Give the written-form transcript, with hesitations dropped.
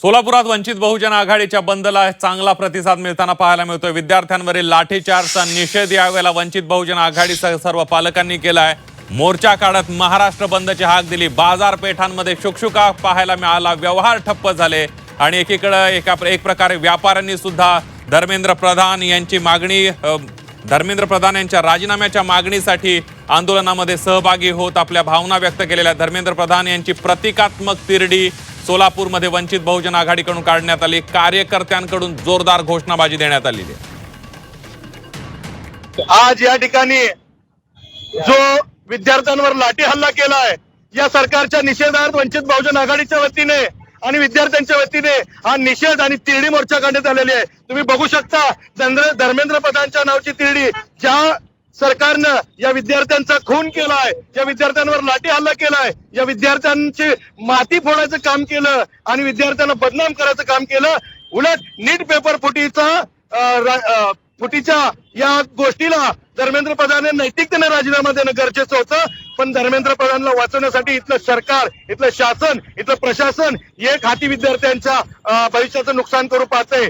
सोलापुरात वंचित बहुजन आघाडीच्या बंदला चांगला प्रतिसाद मिळताना पाहायला मिळतोय। विद्यार्थ्यांवरील लाठीचार्जचा निषेध यावेळेला वंचित बहुजन आघाडीसह सर्व पालकांनी केलाय। मोर्चा काढत महाराष्ट्र बंदची हाक दिली। बाजारपेठांमध्ये शुकशुकाट पाहायला मिळाला, व्यवहार ठप्प झाले आणि एकीकडे एक प्रकारे व्यापाऱ्यांनी सुद्धा धर्मेंद्र प्रधान यांच्या राजीनाम्याच्या मागणीसाठी आंदोलनामध्ये सहभागी होत आपल्या भावना व्यक्त केलेल्या। धर्मेंद्र प्रधान यांची प्रतिकात्मक तिरडी सोलापूरमध्ये वंचित बहुजन आघाडीकडून काढण्यात आली। कार्यकर्त्यांकडून जोरदार घोषणाबाजी देण्यात आली आहे। आज या ठिकाणी जो विद्यार्थ्यांवर लाठी हल्ला केलाय, या सरकारच्या निषेधार्थ वंचित बहुजन आघाडीच्या वतीने आणि विद्यार्थ्यांच्या वतीने हा निषेध आणि तिरडी मोर्चा काढण्यात आलेली आहे। तुम्ही बघू शकता धर्मेंद्र प्रधानच्या नावाची तिरडी, ज्या सरकारनं या विद्यार्थ्यांचा खून केलाय, या विद्यार्थ्यांवर लाठी हल्ला केलाय, या विद्यार्थ्यांची माती फोडायचं काम केलं आणि विद्यार्थ्यांना बदनाम करायचं काम केलं। उलट नीट पेपर फुटीच्या या गोष्टीला धर्मेंद्र प्रधान नैतिकतेने राजीनामा देणं गरजेचं होतं, पण धर्मेंद्र प्रधानला वाचवण्यासाठी इथलं सरकार, इथलं शासन, इथलं प्रशासन एक हाती विद्यार्थ्यांच्या भविष्याचं नुकसान करू पाहतंय।